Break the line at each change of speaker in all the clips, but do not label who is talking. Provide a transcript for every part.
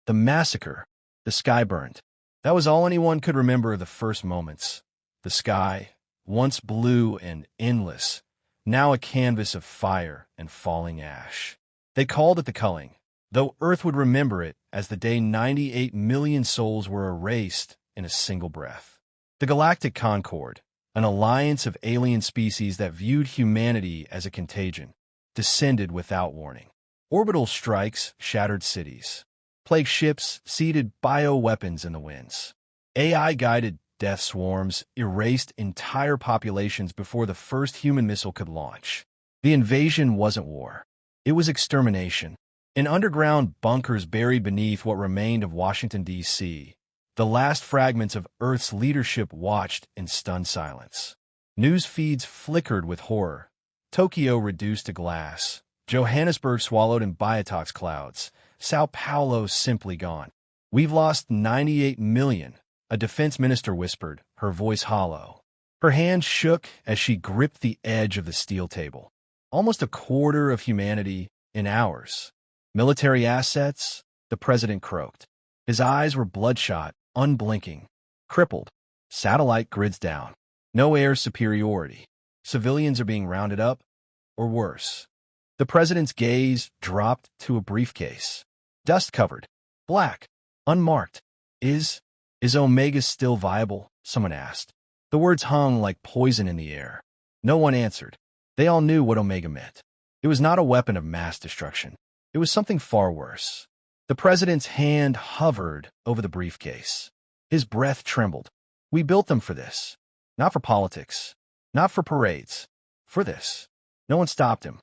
the massacre, the sky burned. That was all anyone could remember of the first moments. The sky, once blue and endless, now a canvas of fire and falling ash. They called it the culling, though Earth would remember it as the day 98 million souls were erased in a single breath. The Galactic Concord, an alliance of alien species that viewed humanity as a contagion, descended without warning. Orbital strikes shattered cities. Plague ships seeded bioweapons in the winds. AI-guided death swarms erased entire populations before the first human missile could launch. The invasion wasn't war. It was extermination. In underground bunkers buried beneath what remained of Washington, D.C., the last fragments of Earth's leadership watched in stunned silence. News feeds flickered with horror. Tokyo reduced to glass. Johannesburg swallowed in biotox clouds. Sao Paulo simply gone. "We've lost 98 million, a defense minister whispered, her voice hollow. Her hand shook as she gripped the edge of the steel table. Almost a quarter of humanity in hours. Military assets, the president croaked. His eyes were bloodshot, unblinking, crippled. Satellite grids down. No air superiority. Civilians are being rounded up, or worse. The president's gaze dropped to a briefcase. Dust-covered, black, unmarked. Is Omega still viable? Someone asked. The words hung like poison in the air. No one answered. They all knew what Omega meant. It was not a weapon of mass destruction. It was something far worse. The president's hand hovered over the briefcase. His breath trembled. We built them for this. Not for politics. Not for parades. For this. No one stopped him.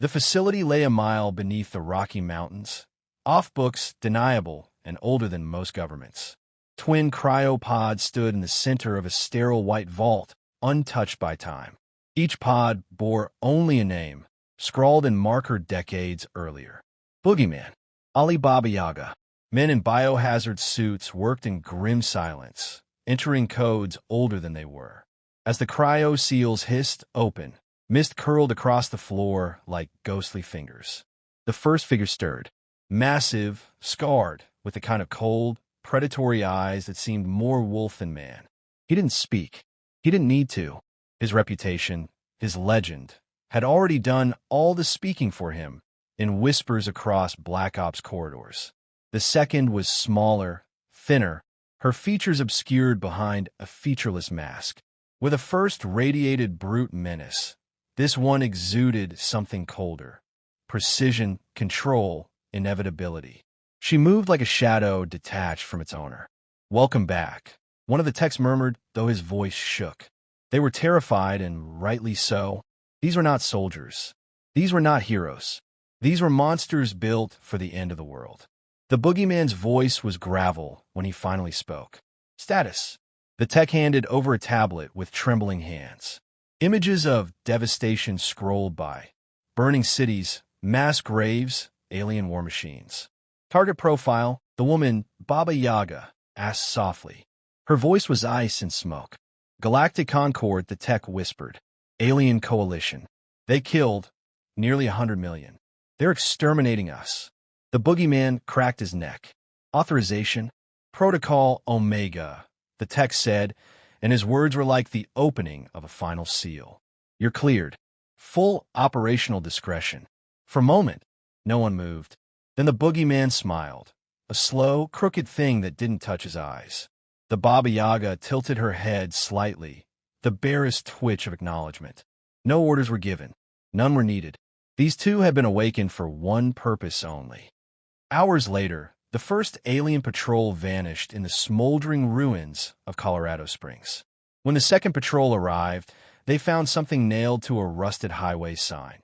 The facility lay a mile beneath the Rocky Mountains. Off books, deniable, and older than most governments. Twin cryopods stood in the center of a sterile white vault, untouched by time. Each pod bore only a name, scrawled in marker decades earlier. Boogeyman. Baba Yaga. Men in biohazard suits worked in grim silence, entering codes older than they were. As the cryo seals hissed open, mist curled across the floor like ghostly fingers. The first figure stirred. Massive, scarred, with the kind of cold, predatory eyes that seemed more wolf than man. He didn't speak. He didn't need to. His reputation, his legend, had already done all the speaking for him in whispers across Black Ops corridors. The second was smaller, thinner, her features obscured behind a featureless mask. With a first radiated brute menace, this one exuded something colder. Precision, control, inevitability. She moved like a shadow detached from its owner. Welcome back, one of the techs murmured, though his voice shook. They were terrified, and rightly so. These were not soldiers. These were not heroes. These were monsters built for the end of the world. The boogeyman's voice was gravel when he finally spoke. Status. The tech handed over a tablet with trembling hands. Images of devastation scrolled by. Burning cities, mass graves, alien war machines. Target profile, the woman, Baba Yaga, asked softly. Her voice was ice and smoke. Galactic Concord, the tech whispered. Alien coalition. They killed nearly 100 million. They're exterminating us. The boogeyman cracked his neck. Authorization? Protocol Omega, the tech said, and his words were like the opening of a final seal. You're cleared. Full operational discretion. For a moment, no one moved. Then the boogeyman smiled, a slow, crooked thing that didn't touch his eyes. The Baba Yaga tilted her head slightly, the barest twitch of acknowledgement. No orders were given. None were needed. These two had been awakened for one purpose only. Hours later, the first alien patrol vanished in the smoldering ruins of Colorado Springs. When the second patrol arrived, they found something nailed to a rusted highway sign.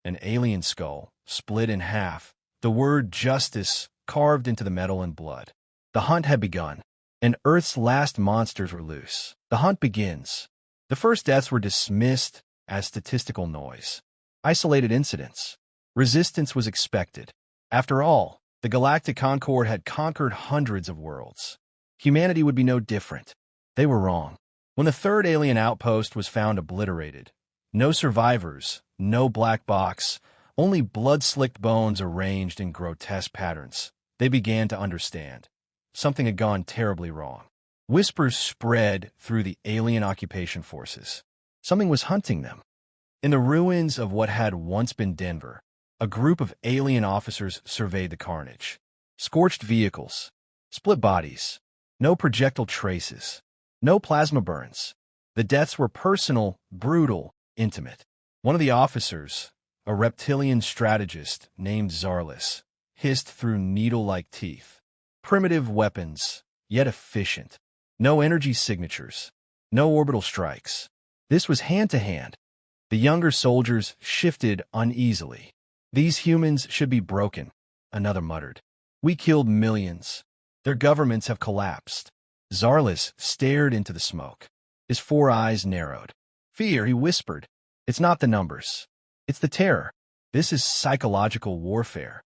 An alien skull, split in half, the word justice carved into the metal in blood. The hunt had begun, and Earth's last monsters were loose. The hunt begins. The first deaths were dismissed as statistical noise. Isolated incidents. Resistance was expected. After all, the Galactic Concord had conquered hundreds of worlds. Humanity would be no different. They were wrong. When the third alien outpost was found obliterated, no survivors, no black box, only blood-slicked bones arranged in grotesque patterns. they began to understand. Something had gone terribly wrong. Whispers spread through the alien occupation forces. Something was hunting them. In the ruins of what had once been Denver, a group of alien officers surveyed the carnage. Scorched vehicles, split bodies, no projectile traces, no plasma burns. The deaths were personal, brutal, intimate. One of the officers, a reptilian strategist named Zarlis, hissed through needle-like teeth. Primitive weapons, yet efficient. No energy signatures, no orbital strikes. This was hand-to-hand. The younger soldiers shifted uneasily. These humans should be broken, another muttered. We killed millions. Their governments have collapsed. Zarlis stared into the smoke. His 4 eyes narrowed. Fear, he whispered. It's not the numbers. It's the terror. This is psychological warfare.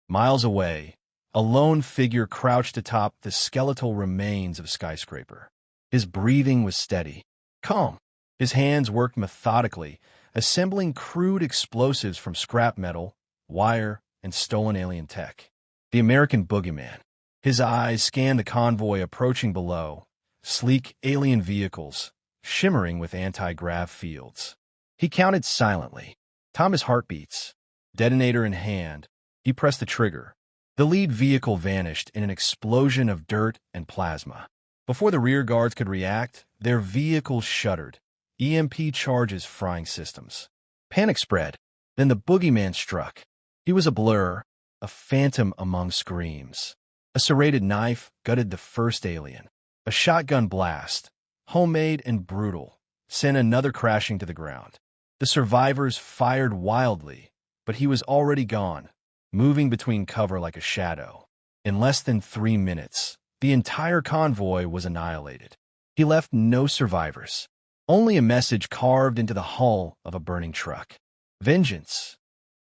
Miles away, a lone figure crouched atop the skeletal remains of a skyscraper. His breathing was steady, calm. His hands worked methodically, assembling crude explosives from scrap metal, wire, and stolen alien tech. The American Boogeyman. His eyes scanned the convoy approaching below, sleek alien vehicles, shimmering with anti-grav fields. He counted silently. Thomas' heartbeats. Detonator in hand, he pressed the trigger. The lead vehicle vanished in an explosion of dirt and plasma. Before the rear guards could react, their vehicles shuddered, EMP charges frying systems. Panic spread. Then the Boogeyman struck. He was a blur, a phantom among screams. A serrated knife gutted the first alien. A shotgun blast, homemade and brutal, sent another crashing to the ground. The survivors fired wildly, but he was already gone, moving between cover like a shadow. In less than 3 minutes, the entire convoy was annihilated. He left no survivors, only a message carved into the hull of a burning truck. Vengeance.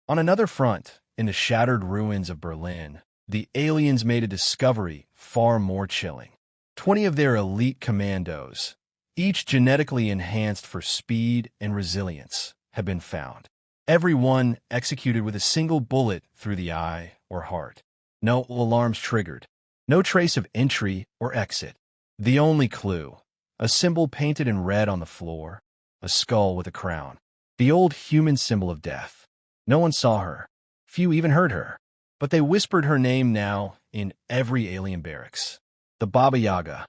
On another front, in the shattered ruins of Berlin, the aliens made a discovery far more chilling. 20 of their elite commandos, each genetically enhanced for speed and resilience, had been found. Every one executed with a single bullet through the eye or heart. No alarms triggered. No trace of entry or exit. The only clue, a symbol painted in red on the floor, a skull with a crown. The old human symbol of death. No one saw her. Few even heard her. But they whispered her name now in every alien barracks. The Baba Yaga.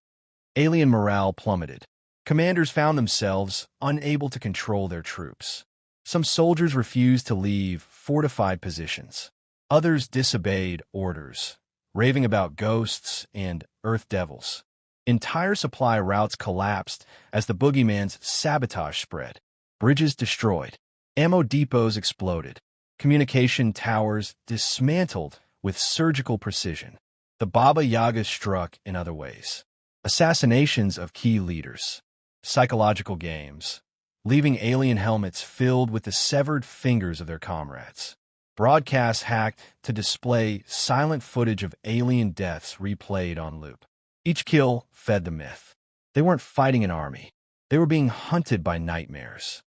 Alien morale plummeted. Commanders found themselves unable to control their troops. Some soldiers refused to leave fortified positions. Others disobeyed orders, raving about ghosts and earth devils. Entire supply routes collapsed as the Boogeyman's sabotage spread. Bridges destroyed. Ammo depots exploded. Communication towers dismantled with surgical precision. The Baba Yaga struck in other ways. Assassinations of key leaders. Psychological games, leaving alien helmets filled with the severed fingers of their comrades. Broadcasts hacked to display silent footage of alien deaths replayed on loop. Each kill fed the myth. They weren't fighting an army. They were being hunted by nightmares.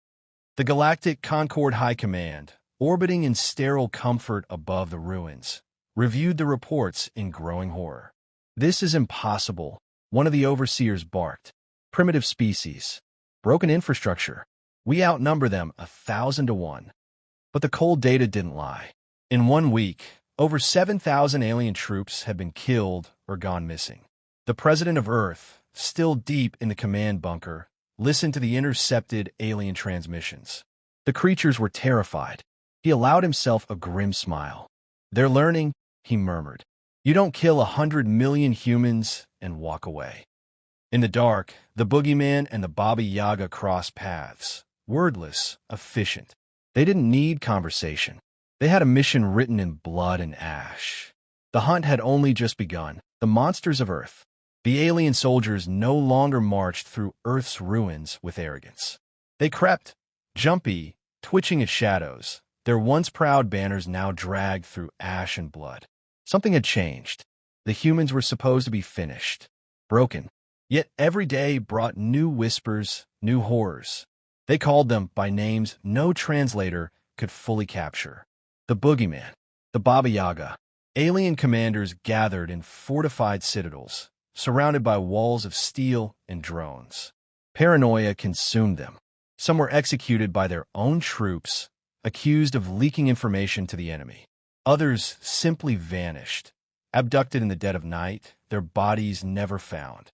The Galactic Concord High Command, orbiting in sterile comfort above the ruins, reviewed the reports in growing horror. This is impossible, one of the overseers barked. Primitive species. Broken infrastructure. We outnumber them 1,000 to 1. But the cold data didn't lie. In 1 week, over 7,000 alien troops had been killed or gone missing. The president of Earth, still deep in the command bunker, listened to the intercepted alien transmissions. The creatures were terrified. He allowed himself a grim smile. They're learning, he murmured. You don't kill 100 million humans and walk away. In the dark, the Boogeyman and the Baba Yaga crossed paths, wordless, efficient. They didn't need conversation. They had a mission written in blood and ash. The hunt had only just begun. The monsters of Earth. The alien soldiers no longer marched through Earth's ruins with arrogance. They crept, jumpy, twitching as shadows, their once proud banners now dragged through ash and blood. Something had changed. The humans were supposed to be finished, broken. Yet every day brought new whispers, new horrors. They called them by names no translator could fully capture. The Boogeyman, the Baba Yaga, Alien commanders gathered in fortified citadels, surrounded by walls of steel and drones. Paranoia consumed them. Some were executed by their own troops, accused of leaking information to the enemy. Others simply vanished, abducted in the dead of night, their bodies never found.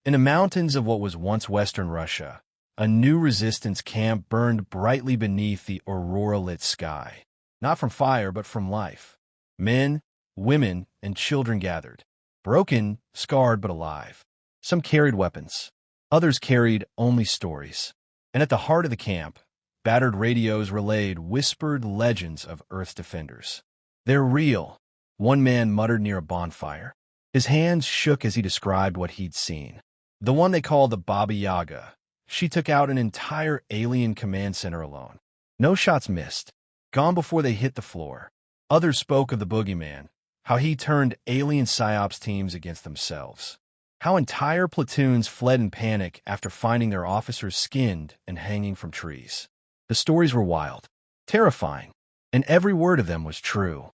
In the mountains of what was once Western Russia, a new resistance camp burned brightly beneath the aurora-lit sky. Not from fire, but from life. Men, women, and children gathered, broken, scarred, but alive. Some carried weapons. Others carried only stories. And at the heart of the camp, battered radios relayed whispered legends of Earth's defenders. "They're real," one man muttered near a bonfire. His hands shook as he described what he'd seen. The one they called the Baba Yaga. She took out an entire alien command center alone. No shots missed. Gone before they hit the floor. Others spoke of the Boogeyman, how he turned alien psyops teams against themselves. How entire platoons fled in panic after finding their officers skinned and hanging from trees. The stories were wild, terrifying, and every word of them was true.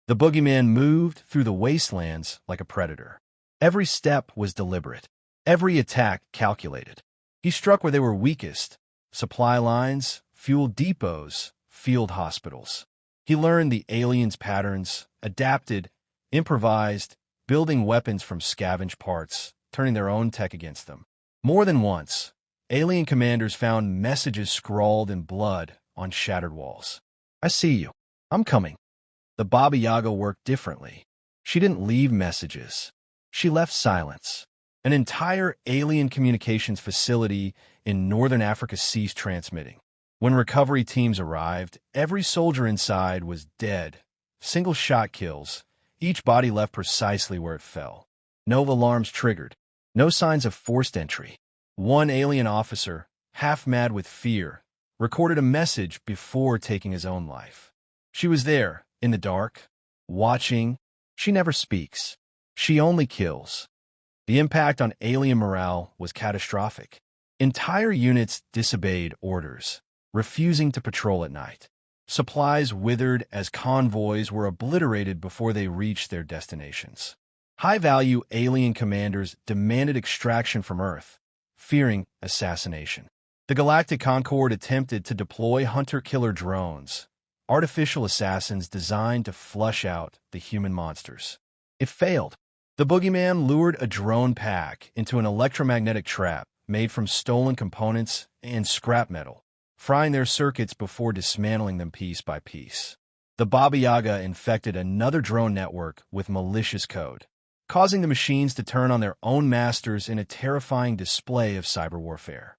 The Boogeyman moved through the wastelands like a predator. Every step was deliberate, every attack calculated. He struck where they were weakest: supply lines, fuel depots, field hospitals. He learned the aliens' patterns, adapted, improvised, building weapons from scavenged parts, turning their own tech against them. More than once, alien commanders found messages scrawled in blood on shattered walls. "I see you. I'm coming." The Baba Yaga worked differently. She didn't leave messages. She left silence. An entire alien communications facility in northern Africa ceased transmitting. When recovery teams arrived, every soldier inside was dead. Single shot kills, each body left precisely where it fell. No alarms triggered. No signs of forced entry. One alien officer, half mad with fear, recorded a message before taking his own life. She was there, in the dark, watching. She never speaks. She only kills. The impact on alien morale was catastrophic. Entire units disobeyed orders, refusing to patrol at night. Supplies withered as convoys were obliterated before they reached their destinations. High-value alien commanders demanded extraction from Earth, fearing assassination. The Galactic Concord attempted to deploy hunter-killer drones, artificial assassins designed to flush out the human monsters. It failed. The Boogeyman lured a drone pack into an electromagnetic trap made from stolen components and scrap metal, frying their circuits before dismantling them piece by piece. The Baba Yaga infected another drone network with malicious code, causing the machines to turn on their own masters in a terrifying display of cyber warfare.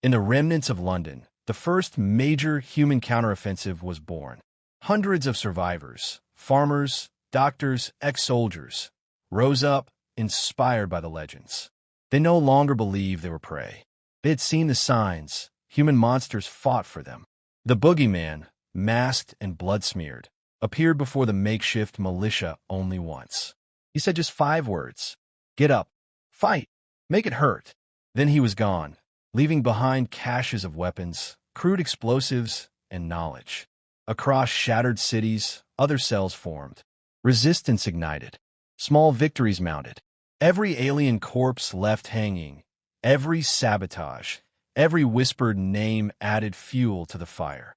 In the remnants of London, the first major human counteroffensive was born. Hundreds of survivors, farmers, doctors, ex-soldiers, rose up, inspired by the legends. They no longer believed they were prey. They had seen the signs. Human monsters fought for them. The Boogeyman, masked and blood-smeared, appeared before the makeshift militia only once. He said just 5 words: "Get up, fight, make it hurt." Then he was gone, leaving behind caches of weapons, crude explosives, and knowledge. Across shattered cities, other cells formed. Resistance ignited. Small victories mounted. Every alien corpse left hanging. Every sabotage. Every whispered name added fuel to the fire.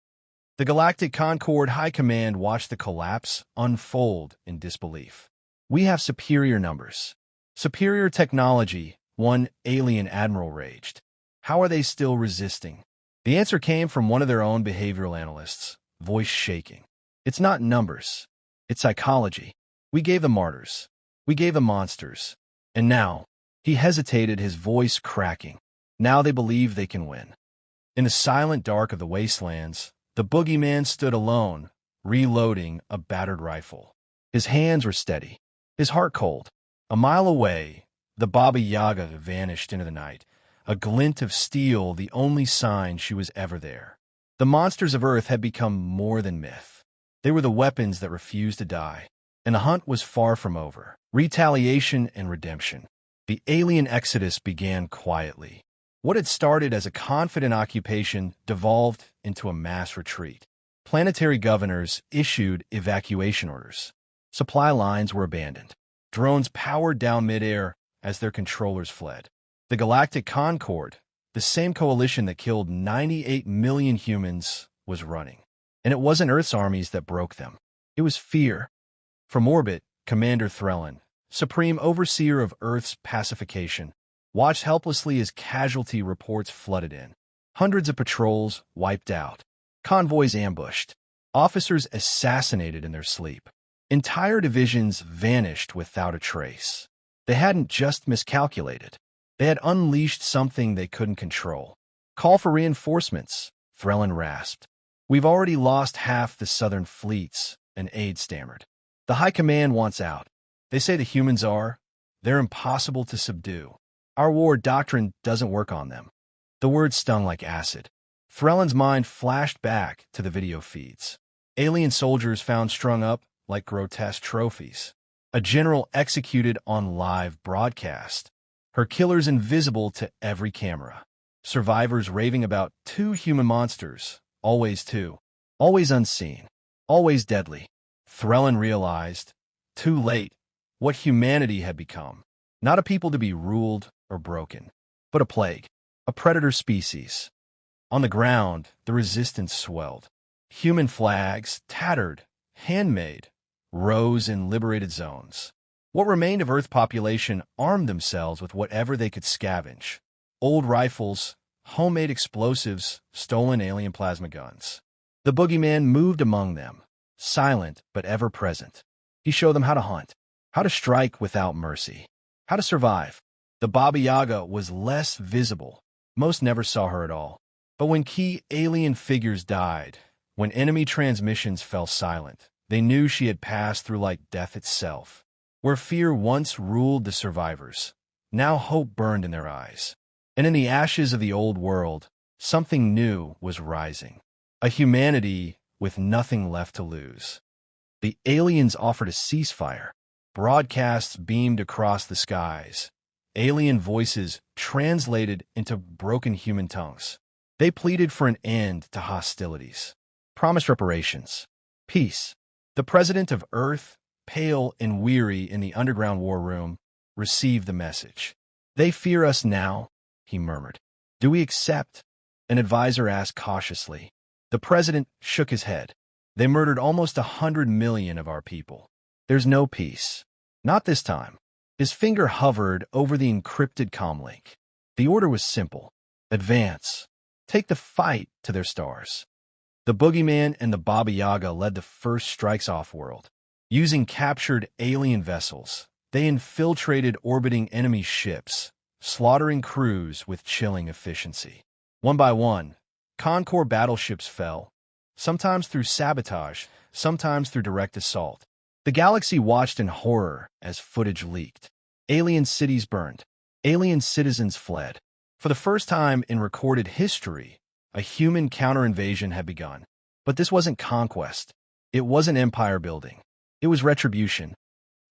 The Galactic Concord High Command watched the collapse unfold in disbelief. "We have superior numbers. Superior technology," one alien admiral raged. "How are they still resisting?" The answer came from one of their own behavioral analysts, voice shaking. "It's not numbers. It's psychology. We gave the martyrs. We gave the monsters. And now," he hesitated, his voice cracking, "now they believe they can win." In the silent dark of the wastelands, the Boogeyman stood alone, reloading a battered rifle. His hands were steady, his heart cold. A mile away, the Baba Yaga vanished into the night, a glint of steel, the only sign she was ever there. The monsters of Earth had become more than myth. They were the weapons that refused to die, and the hunt was far from over. Retaliation and redemption. The alien exodus began quietly. What had started as a confident occupation devolved into a mass retreat. Planetary governors issued evacuation orders. Supply lines were abandoned. Drones powered down midair as their controllers fled. The Galactic Concord, the same coalition that killed 98 million humans, was running. And it wasn't Earth's armies that broke them. It was fear. From orbit, Commander Threlin, supreme overseer of Earth's pacification, watched helplessly as casualty reports flooded in. Hundreds of patrols wiped out. Convoys ambushed. Officers assassinated in their sleep. Entire divisions vanished without a trace. They hadn't just miscalculated. They had unleashed something they couldn't control. Call for reinforcements, Threlin rasped. We've already lost half the southern fleets, an aide stammered. The High Command wants out. They say the humans they're impossible to subdue. Our war doctrine doesn't work on them. The words stung like acid. Threlin's mind flashed back to the video feeds. Alien soldiers found strung up like grotesque trophies. A general executed on live broadcast. Her killers invisible to every camera. Survivors raving about two human monsters, always two. Always unseen. Always deadly. Threlin realized, too late, what humanity had become. Not a people to be ruled or broken, but a plague. A predator species. On the ground, the resistance swelled. Human flags, tattered, handmade, rose in liberated zones. What remained of Earth population armed themselves with whatever they could scavenge. Old rifles, homemade explosives, stolen alien plasma guns. The Boogeyman moved among them, silent but ever present. He showed them how to hunt, how to strike without mercy, how to survive. The Baba Yaga was less visible. Most never saw her at all. But when key alien figures died, when enemy transmissions fell silent, they knew she had passed through like death itself. Where fear once ruled the survivors, now hope burned in their eyes. And in the ashes of the old world, something new was rising. A humanity with nothing left to lose. The aliens offered a ceasefire. Broadcasts beamed across the skies. Alien voices translated into broken human tongues. They pleaded for an end to hostilities. Promised reparations. Peace. The president of Earth, pale and weary in the underground war room, received the message. They fear us now, he murmured. Do we accept? An advisor asked cautiously. The president shook his head. They murdered almost 100 million of our people. There's no peace. Not this time. His finger hovered over the encrypted comlink. The order was simple. Advance. Take the fight to their stars. The Boogeyman and the Baba Yaga led the first strikes off-world. Using captured alien vessels, they infiltrated orbiting enemy ships, slaughtering crews with chilling efficiency. One by one, Concord battleships fell, sometimes through sabotage, sometimes through direct assault. The galaxy watched in horror as footage leaked. Alien cities burned. Alien citizens fled. For the first time in recorded history, a human counter-invasion had begun. But this wasn't conquest. It wasn't empire building. It was retribution.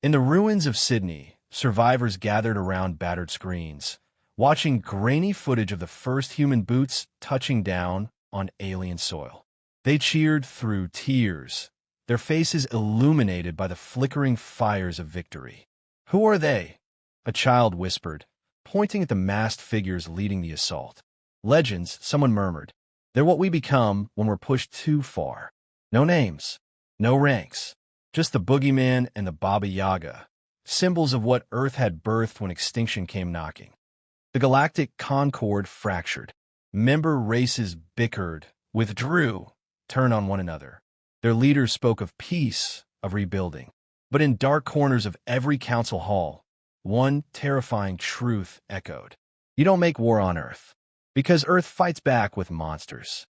In the ruins of Sydney, survivors gathered around battered screens, watching grainy footage of the first human boots touching down on alien soil. They cheered through tears, their faces illuminated by the flickering fires of victory. Who are they? A child whispered, pointing at the masked figures leading the assault. Legends, someone murmured. They're what we become when we're pushed too far. No names, no ranks, just the Boogeyman and the Baba Yaga, symbols of what Earth had birthed when extinction came knocking. The galactic concord fractured. Member races bickered, withdrew, turned on one another. Their leaders spoke of peace, of rebuilding. But in dark corners of every council hall, one terrifying truth echoed. You don't make war on Earth, because Earth fights back with monsters.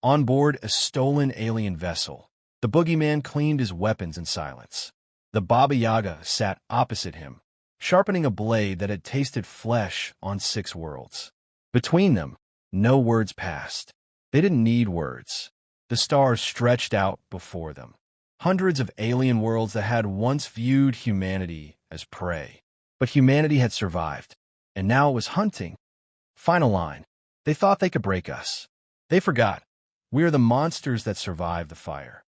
On board a stolen alien vessel, the Boogeyman cleaned his weapons in silence. The Baba Yaga sat opposite him, sharpening a blade that had tasted flesh on 6 worlds. Between them, no words passed. They didn't need words. The stars stretched out before them. Hundreds of alien worlds that had once viewed humanity as prey. But humanity had survived, and now it was hunting. Final line. They thought they could break us. They forgot. We are the monsters that survived the fire.